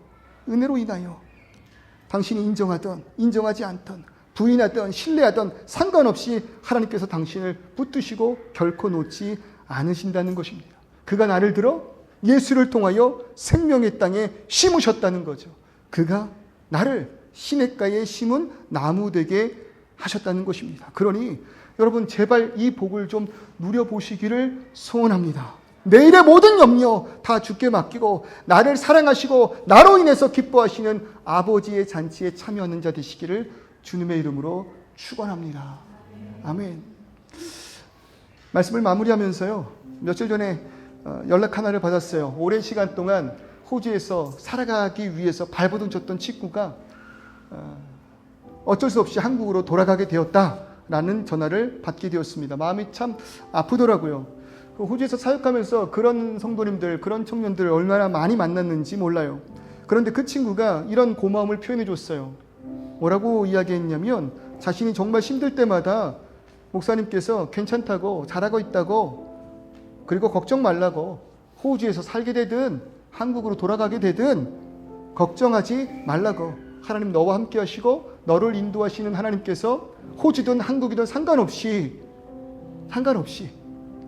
당신이 인정하던 인정하지 않던 부인하던 신뢰하던 상관없이 하나님께서 당신을 붙드시고 결코 놓지 않으신다는 것입니다. 그가 나를 들어 예수를 통하여 생명의 땅에 심으셨다는 거죠. 그가 나를 시냇가에 심은 나무 되게 하셨다는 것입니다. 그러니 여러분 제발 이 복을 좀 누려보시기를 소원합니다. 내일의 모든 염려 다 주께 맡기고 나를 사랑하시고 나로 인해서 기뻐하시는 아버지의 잔치에 참여하는 자 되시기를 주님의 이름으로 축원합니다. 아멘. 말씀을 마무리하면서요, 며칠 전에 연락 하나를 받았어요. 오랜 시간 동안 호주에서 살아가기 위해서 발버둥 쳤던 친구가 어쩔 수 없이 한국으로 돌아가게 되었다라는 전화를 받게 되었습니다. 마음이 참 아프더라고요. 호주에서 사역하면서 그런 성도님들, 그런 청년들을 얼마나 많이 만났는지 몰라요. 그런데 그 친구가 이런 고마움을 표현해 줬어요. 뭐라고 이야기했냐면, 자신이 정말 힘들 때마다 목사님께서 괜찮다고, 잘하고 있다고, 그리고 걱정 말라고, 호주에서 살게 되든 한국으로 돌아가게 되든 걱정하지 말라고, 하나님 너와 함께 하시고 너를 인도하시는 하나님께서 호주든 한국이든 상관없이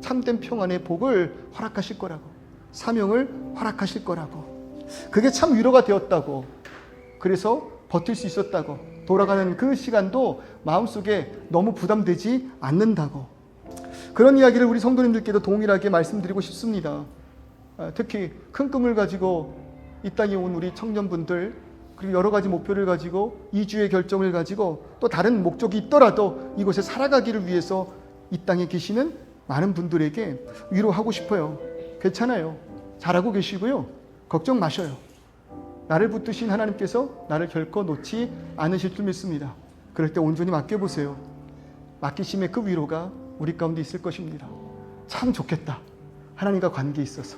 참된 평안의 복을 허락하실 거라고, 사명을 허락하실 거라고, 그게 참 위로가 되었다고, 그래서 버틸 수 있었다고, 돌아가는 그 시간도 마음속에 너무 부담되지 않는다고, 그런 이야기를 우리 성도님들께도 동일하게 말씀드리고 싶습니다. 특히 큰 꿈을 가지고 이 땅에 온 우리 청년분들, 그리고 여러 가지 목표를 가지고 이주의 결정을 가지고 또 다른 목적이 있더라도 이곳에 살아가기를 위해서 이 땅에 계시는 많은 분들에게 위로하고 싶어요. 괜찮아요. 잘하고 계시고요. 걱정 마셔요. 나를 붙드신 하나님께서 나를 결코 놓지 않으실 줄 믿습니다. 그럴 때 온전히 맡겨보세요. 맡기심의 그 위로가 우리 가운데 있을 것입니다. 참 좋겠다. 하나님과 관계에 있어서.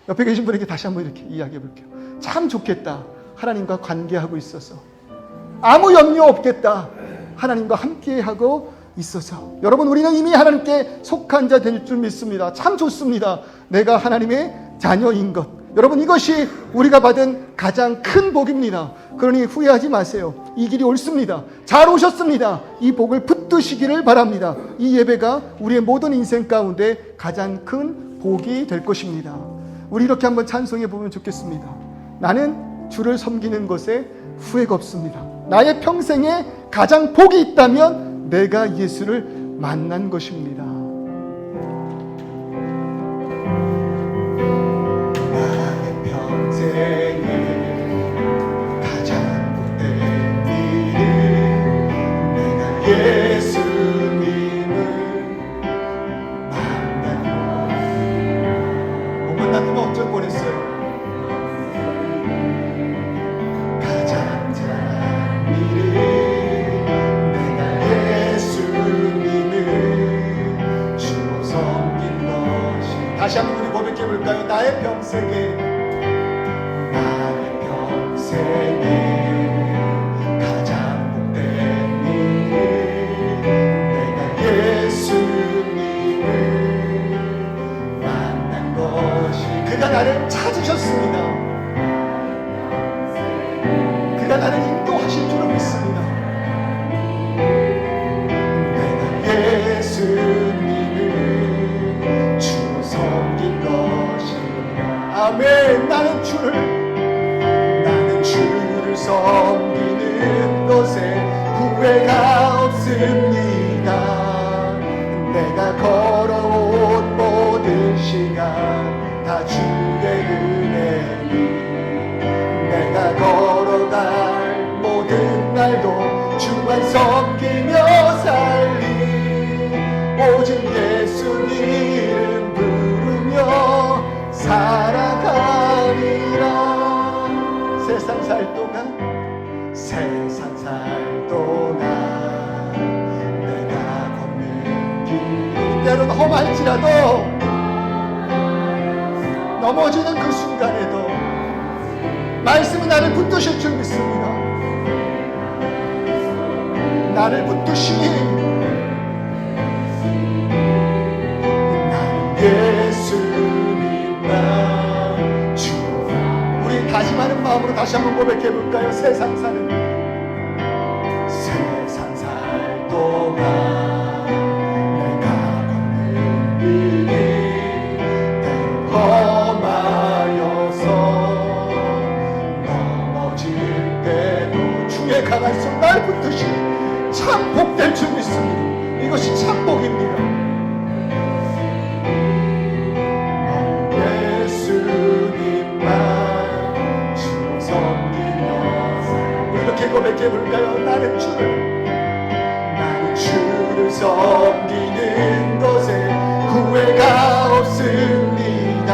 옆에 계신 분에게 다시 한번 이렇게 이야기해 볼게요. 참 좋겠다. 하나님과 관계하고 있어서. 아무 염려 없겠다. 하나님과 함께하고 있어서. 여러분, 우리는 이미 하나님께 속한 자 될 줄 믿습니다. 참 좋습니다. 내가 하나님의 자녀인 것. 여러분, 이것이 우리가 받은 가장 큰 복입니다. 그러니 후회하지 마세요. 이 길이 옳습니다. 잘 오셨습니다. 이 복을 붙드시기를 바랍니다. 이 예배가 우리의 모든 인생 가운데 가장 큰 복이 될 것입니다. 우리 이렇게 한번 찬송해 보면 좋겠습니다. 나는 주를 섬기는 것에 후회가 없습니다. 나의 평생에 가장 복이 있다면 내가 예수를 만난 것입니다. 나의 평생에 가장 복된 일은 내가 예수님을 만난 것. 못 만났으면 어쩔 뻔했어요. 가장 잘한 일은 내가 예수님을 주로 섬긴 것이. 다시 한번 우리 고백해 볼까요? 나의 평생에 가장 복된 일은 내가 예수님을 만난 것이. 그가 나를 찾으셨습니다. 그가 나를 인도하실 줄을 믿습니다. 내가 예수님을 주로 섬긴 것이라. 아멘. 나는 주를 섬기는 것에 후회가 없습니다. 내가 걸어온 모든 시간 다 주의 은혜니, 내가 걸어갈 모든 날도 주만 섬기며 살리. 오직 예수님 이름 부르며 살아가리라. 세상 살 동안 내가 걷는 길 때론 험할지라도 넘어지는 그 순간에도 말씀은 나를 붙드실 줄 믿습니다. 나를 붙드시니 나는 예수님만 주. 우리 다짐하는 마음으로 다시 한번 고백해 볼까요? 세상 살 동안 내가 걷는 길이 험하여서 넘어질 때도 주의 강한 손 날 붙드시니 참 복될 줄 믿습니다. 이것이 참 복입니다. 예수님만 주 섬기며 이렇게 고백해 볼까요? 나는 주를 섬기는 것에 후회가 없습니다.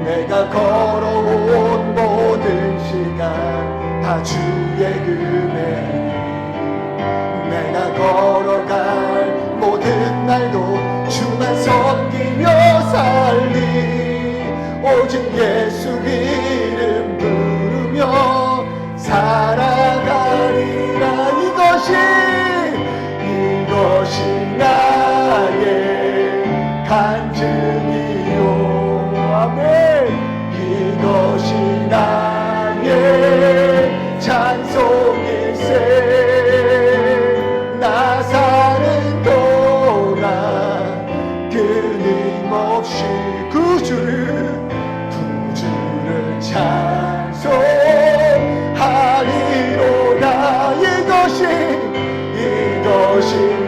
내가 걸어온 모든 시간 다 주의 은혜, 내가 걸어갈 모든 날도 주만 섬기며 살리 오직 예수 이름 부르며 살아가리라. 이것이 나의 간증이요. 아멘. 이것이 나의 찬송일세. 나 사는 동안 끊임없이 구주를 찬송하리로다. 이것이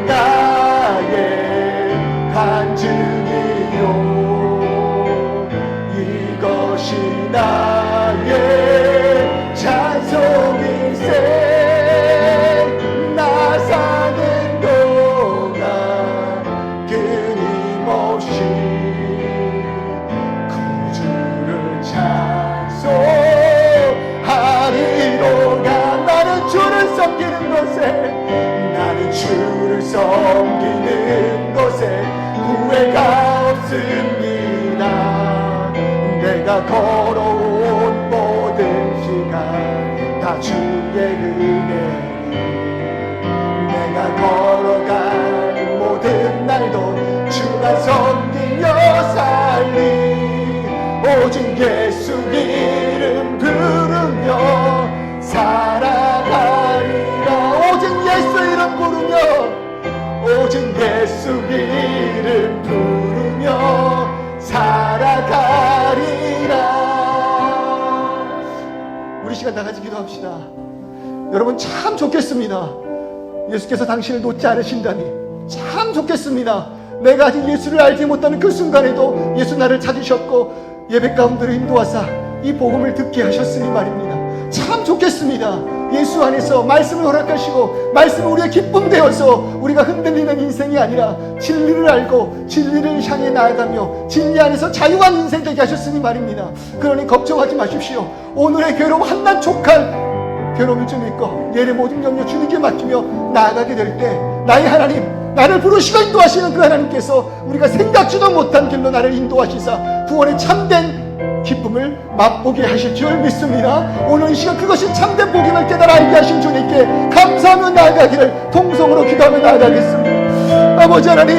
나의 간증이요. 이것이 나의 찬송일세. 나 사는 동안 끊임없이 구주를 찬송하리로다. 나는 주를 섬기는 것에 후회가 없습니다. 내가 걸어온 모든 시간 다 주의 은혜, 내가 걸어간 모든 날도 주만 섬기며 살리 오직 예수 이름 부르며 살아가리라. 오직 예수 이름 부르며 오직 예수 이름 부르며 살아가리라. 우리 시간 다 같이 기도합시다. 여러분 참 좋겠습니다. 예수께서 당신을 놓지 않으신다니 참 좋겠습니다. 내가 아직 예수를 알지 못하는 그 순간에도 예수 나를 찾으셨고 예배 가운데로 인도하사 이 복음을 듣게 하셨으니 말입니다. 참 좋겠습니다. 예수 안에서 말씀을 허락하시고 말씀은 우리의 기쁨 되어서 우리가 흔들리는 인생이 아니라 진리를 알고 진리를 향해 나아가며 진리 안에서 자유한 인생 되게 하셨으니 말입니다. 그러니 걱정하지 마십시오. 오늘의 괴로움 한낱 족할 괴로움을 좀 잊고 내일의 모든 염려 주님께 맡기며 나아가게 될 때 나의 하나님, 나를 부르시고 인도하시는 그 하나님께서 우리가 생각지도 못한 길로 나를 인도하시사 구원의 참된 기쁨을 맛보게 하실 줄 믿습니다. 오늘 이 시간 그것이 참된 복임을 깨달아 알게 하신 주님께 감사하며 나아가기를 통성으로 기도하며 나아가겠습니다. 아버지 하나님,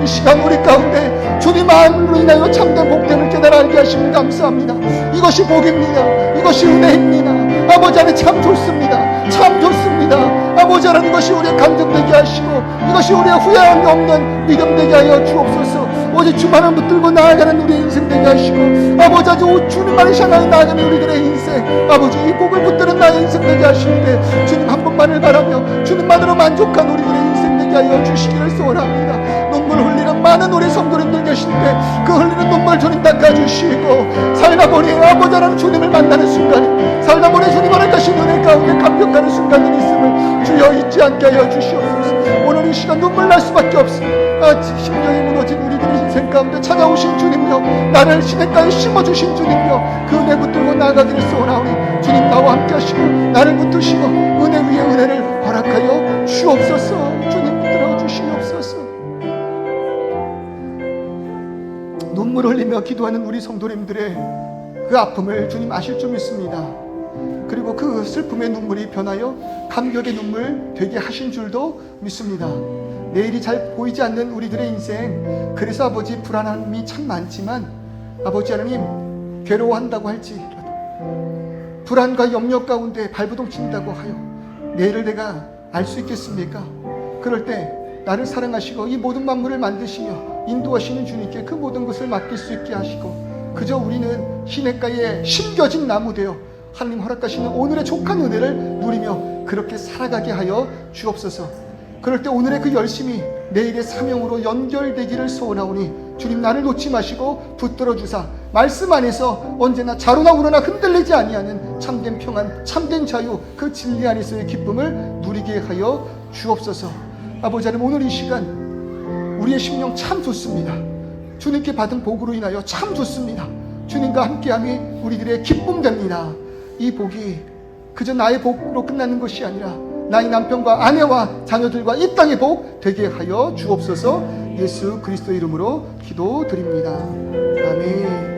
이 시간 우리 가운데 주님 마음으로 인하여 참된 복됨을 깨달아 알게 하시면 감사합니다. 이것이 복입니다. 이것이 은혜입니다. 아버지 하나님 참 좋습니다. 참 좋습니다. 아버지 하나님, 이것이 우리의 감정되게 하시고 이것이 우리의 후회함이 없는 믿음 되게 하여 주옵소서. 오직 주만을 붙들고 나아가는 우리의 인생 되게 하시고 아버지 아주 주님만을 향하여 나아가는 우리들의 인생, 아버지 이 복을 붙드는 나의 인생 되게 하시는데 주님 한 번만을 바라며 주님만으로 만족한 우리들의 인생 되게 하여 주시기를 소원합니다. 눈물 흘리는 많은 우리 성도님들 계신데 그 흘리는 눈물 주님 닦아주시고 살다 보니 아버지 하나님 주님을 만나는 순간이, 살다 보니 주님 허락하신 은혜 가운데 감격하는 순간들이 있음을 주여 잊지 않게 하여 주시옵소서. 오늘 이 시간 눈물 날 수밖에 없습니다. 심령이 무너진 우리들의 인생 가운데 찾아오신 주님여, 나를 시냇가에 심어주신 주님여, 그 은혜 붙들고 나아가기를 소원하오니 주님 나와 함께 하시고 나를 붙드시고 은혜 위에 은혜를 허락하여 주옵소서. 주님 붙들어 주시옵소서. 눈물 흘리며 기도하는 우리 성도님들의 그 아픔을 주님 아실 줄 믿습니다. 그리고 그 슬픔의 눈물이 변하여 감격의 눈물 되게 하신 줄도 믿습니다. 내일이 잘 보이지 않는 우리들의 인생, 그래서 아버지 불안함이 참 많지만 아버지 하나님 괴로워한다고 할지라도 불안과 염려 가운데 발부동 친다고 하여 내일을 내가 알 수 있겠습니까? 그럴 때 나를 사랑하시고 이 모든 만물을 만드시며 인도하시는 주님께 그 모든 것을 맡길 수 있게 하시고 그저 우리는 시냇가에 심겨진 나무 되어 하나님 허락하시는 오늘의 족한 은혜를 누리며 그렇게 살아가게 하여 주옵소서. 그럴 때 오늘의 그 열심이 내일의 사명으로 연결되기를 소원하오니 주님, 나를 놓지 마시고 붙들어 주사 말씀 안에서 언제나 자로나 우러나 흔들리지 아니하는 참된 평안, 참된 자유, 그 진리 안에서의 기쁨을 누리게 하여 주옵소서. 아버지 하나님, 오늘 이 시간 우리의 심령 참 좋습니다. 주님께 받은 복으로 인하여 참 좋습니다. 주님과 함께함이 우리들의 기쁨 됩니다. 이 복이 그저 나의 복으로 끝나는 것이 아니라 나의 남편과 아내와 자녀들과 이 땅의 복 되게 하여 주옵소서. 예수 그리스도의 이름으로 기도드립니다. 아멘.